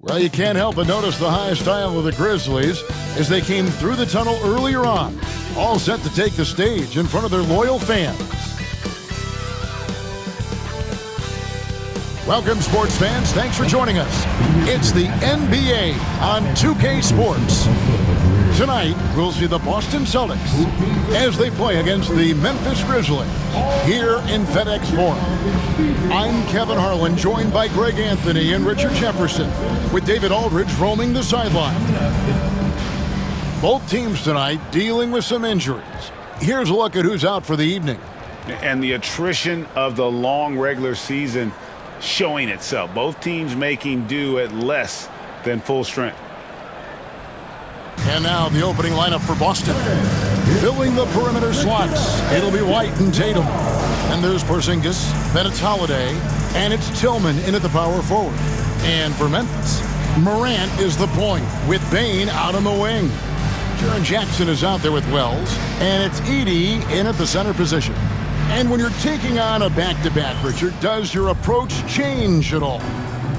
Well, you can't help but notice the high style of the Grizzlies as they came through the tunnel earlier on, all set to take the stage in front of their loyal fans. Welcome, sports fans. Thanks for joining us. It's the NBA on 2K Sports. Tonight, we'll see the Boston Celtics as they play against the Memphis Grizzlies here in FedEx Forum. I'm Kevin Harlan, joined by Greg Anthony and Richard Jefferson, with David Aldridge roaming the sideline. Both teams tonight dealing with some injuries. Here's a look at who's out for the evening. And the attrition of the long regular season showing itself. Both teams making do at less than full strength. And now the opening lineup for Boston. Filling the perimeter slots, it'll be White and Tatum. And there's Porzingis, then it's Holiday, and it's Tillman in at the power forward. And for Memphis, Morant is the point, with Bane out on the wing. Jaren Jackson is out there with Wells, and it's Edey in at the center position. And when you're taking on a back-to-back, Richard, does your approach change at all?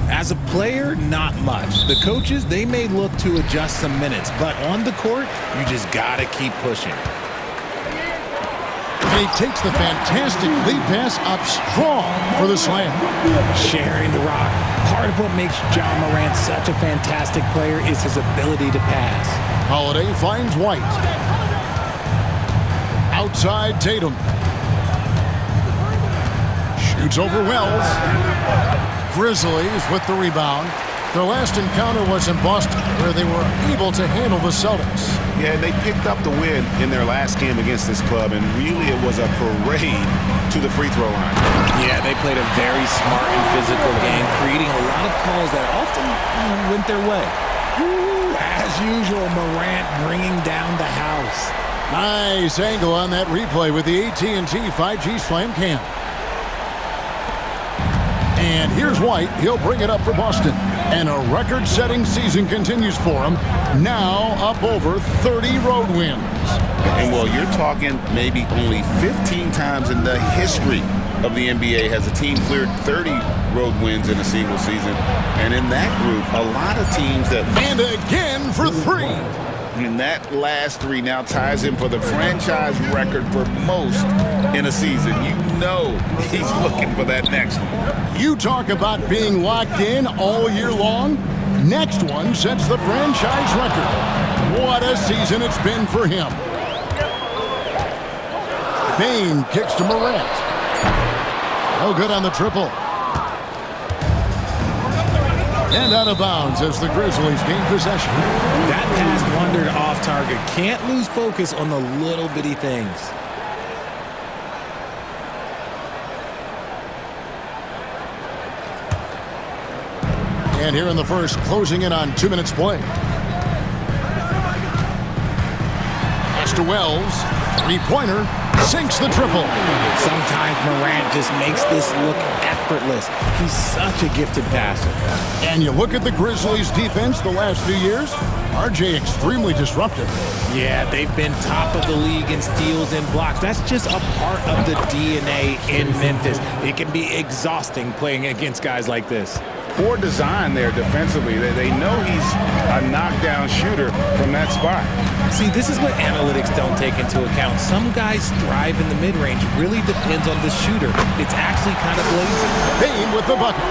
As a player, not much. The coaches, they may look to adjust some minutes, but on the court, you just gotta keep pushing. And he takes the fantastic lead pass up strong for the slam. Sharing the rock. Part of what makes John Morant such a fantastic player is his ability to pass. Holiday finds White. Outside Tatum. Shoots over Wells. Grizzlies with the rebound. Their last encounter was in Boston, where they were able to handle the Celtics. Yeah, they picked up the win in their last game against this club, and really it was a parade to the free throw line. Yeah, they played a very smart and physical game, creating a lot of calls that often went their way. As usual, Morant bringing down the house. Nice angle on that replay with the AT&T 5G Slam Cam. And here's White. He'll bring it up for Boston. And a record-setting season continues for him. Now up over 30 road wins. And well, you're talking maybe only 15 times in the history of the NBA has a team cleared 30 road wins in a single season. And in that group, a lot of teams that... And again for three. And that last three now ties him for the franchise record for most in a season. You know he's looking for that next one. You talk about being locked in all year long. Next one sets the franchise record. What a season it's been for him. Bane kicks to Morant. No good on the triple. And out of bounds as the Grizzlies gain possession. That pass wandered off target. Can't lose focus on the little bitty things. And here in the first, closing in on 2 minutes play. Pass to Wells. Three-pointer. Sinks the triple. Sometimes Morant just makes this look effortless. He's such a gifted passer. And you look at the Grizzlies' defense the last few years, RJ extremely disruptive. Yeah, they've been top of the league in steals and blocks. That's just a part of the DNA in Memphis. It can be exhausting playing against guys like this. Poor design there defensively. They know he's a knockdown shooter from that spot. See, this is what analytics don't take into account. Some guys thrive in the mid-range. Really depends on the shooter. It's actually kind of lazy. Bane with the bucket.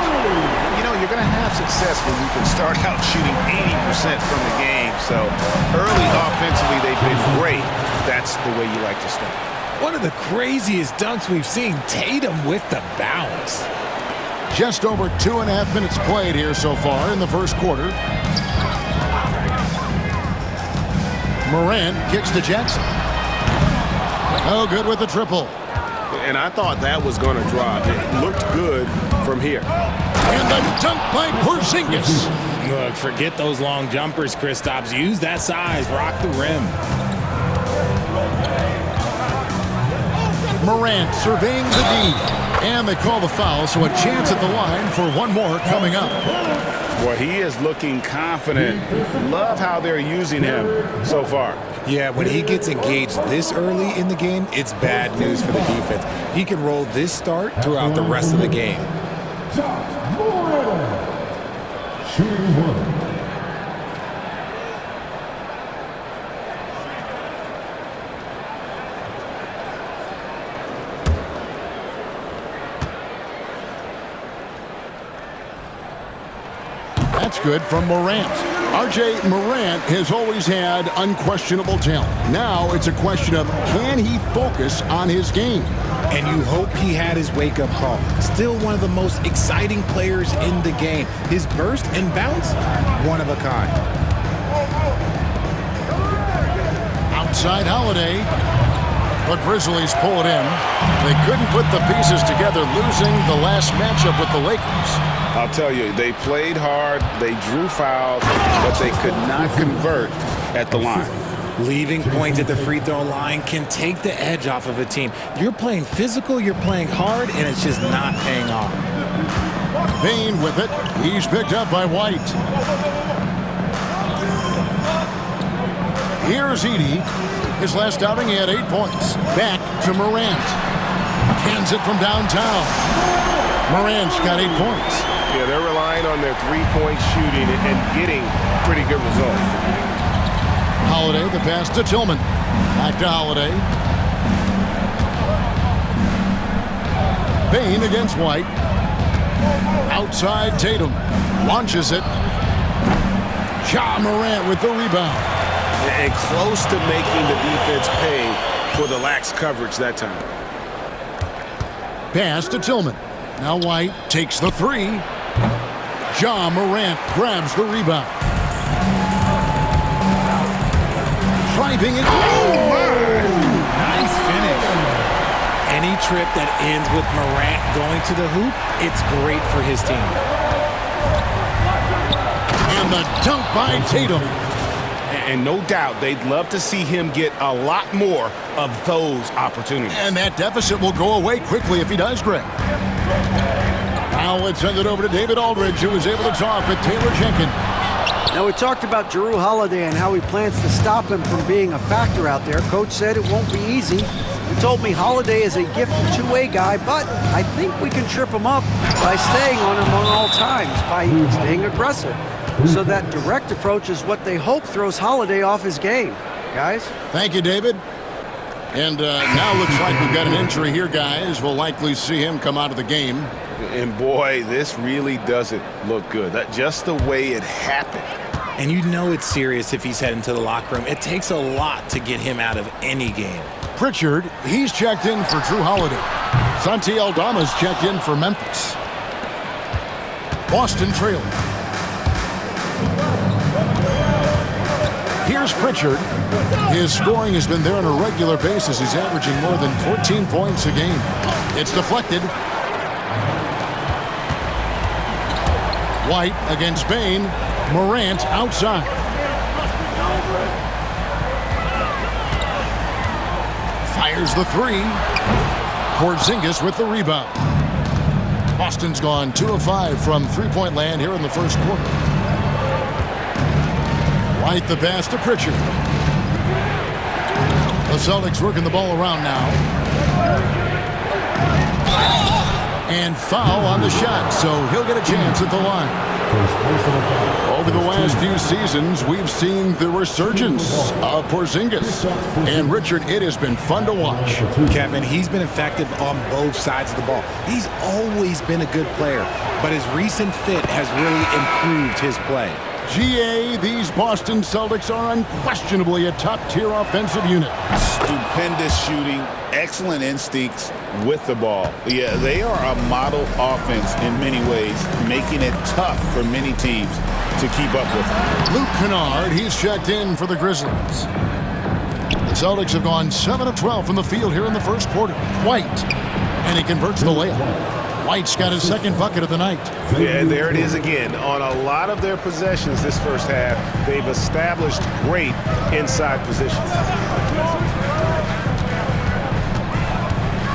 You know, you're going to have success when you can start out shooting 80% from the game. So early offensively, they've been great. That's the way you like to start. One of the craziest dunks we've seen. Tatum with the bounce. Just over 2.5 minutes played here so far in the first quarter. Morant kicks to Jackson. No good with the triple. And I thought that was going to drop. It looked good from here. And the dunk by Porzingis. Look, forget those long jumpers, Kristaps. Use that size. Rock the rim. Morant surveying the D. And they call the foul, so a chance at the line for one more coming up. Well, he is looking confident. Love how they're using him so far. Yeah, when he gets engaged this early in the game, it's bad news for the defense. He can roll this start throughout the rest of the game. shooting 1. That's good from Morant. R.J. Morant has always had unquestionable talent. Now it's a question of, can he focus on his game? And you hope he had his wake-up call. Still one of the most exciting players in the game. His burst and bounce, one of a kind. Outside Holiday. The Grizzlies pull it in. They couldn't put the pieces together, losing the last matchup with the Lakers. I'll tell you, they played hard, they drew fouls, but they could not convert at the line. Leaving points at the free throw line can take the edge off of a team. You're playing physical, you're playing hard, and it's just not paying off. Payne with it. He's picked up by White. Here's Edey. His last outing, he had 8 points. Back to Morant. Cans it from downtown. Morant's got 8 points. Yeah, they're relying on their three-point shooting and getting pretty good results. Holiday, the pass to Tillman. Back to Holiday. Payne against White. Outside Tatum. Launches it. Ja Morant with the rebound. And close to making the defense pay for the lax coverage that time. Pass to Tillman. Now White takes the three. Ja Morant grabs the rebound. Driving it. Oh, my! Nice finish. Any trip that ends with Morant going to the hoop, it's great for his team. And the dunk by Tatum. And no doubt they'd love to see him get a lot more of those opportunities. And that deficit will go away quickly if he does, Greg. Now let's send it over to David Aldridge, who was able to talk with Taylor Jenkins. Now, we talked about Jrue Holiday and how he plans to stop him from being a factor out there. Coach said it won't be easy. He told me Holiday is a gifted two-way guy, but I think we can trip him up by staying on him on all times, by staying aggressive. So that direct approach is what they hope throws Holiday off his game. Guys? Thank you, David. And now looks like we've got an injury here, guys. We'll likely see him come out of the game. And boy, this really doesn't look good. That just the way it happened. And you know it's serious if he's heading to the locker room. It takes a lot to get him out of any game. Pritchard, he's checked in for Jrue Holiday. Santi Aldama's checked in for Memphis. Boston trailing. Here's Pritchard. His scoring has been there on a regular basis. He's averaging more than 14 points a game. It's deflected. White against Payne. Morant outside. Fires the three. Porzingis with the rebound. Boston's gone 2 of 5 from three-point land here in the first quarter. White the pass to Pritchard. The Celtics working the ball around now. And foul on the shot, so he'll get a chance at the line. Over the last few seasons, we've seen the resurgence of Porzingis. And Richard, it has been fun to watch. Kevin, he's been effective on both sides of the ball. He's always been a good player, but his recent fit has really improved his play. GA, these Boston Celtics are unquestionably a top-tier offensive unit. Stupendous shooting, excellent instincts with the ball. Yeah, they are a model offense in many ways, making it tough for many teams to keep up with them. Luke Kennard, he's checked in for the Grizzlies. The Celtics have gone 7 of 12 from the field here in the first quarter. White, and he converts the layup. White's got his second bucket of the night. Yeah, there it is again. On a lot of their possessions this first half, they've established great inside positions.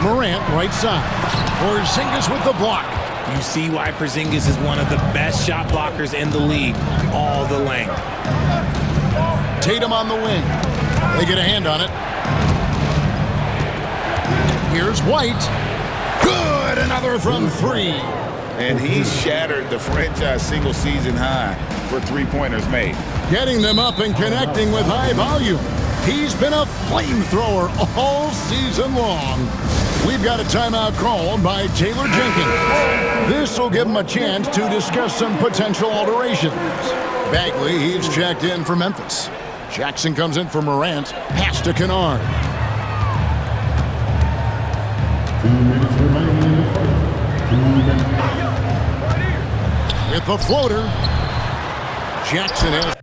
Morant, right side. Porzingis with the block. You see why Porzingis is one of the best shot blockers in the league. All the length. Tatum on the wing. They get a hand on it. Here's White. Good! Another from 3. and he's shattered the franchise single-season high for three-pointers made. Getting them up and connecting with high volume. He's been a flamethrower all season long. We've got a timeout called by Taylor Jenkins. This will give him a chance to discuss some potential alterations. Bagley, he's checked in for Memphis. Jackson comes in for Morant. Pass to Kennard. 2 minutes remaining in the fight. 2 minutes. With the floater. Jackson has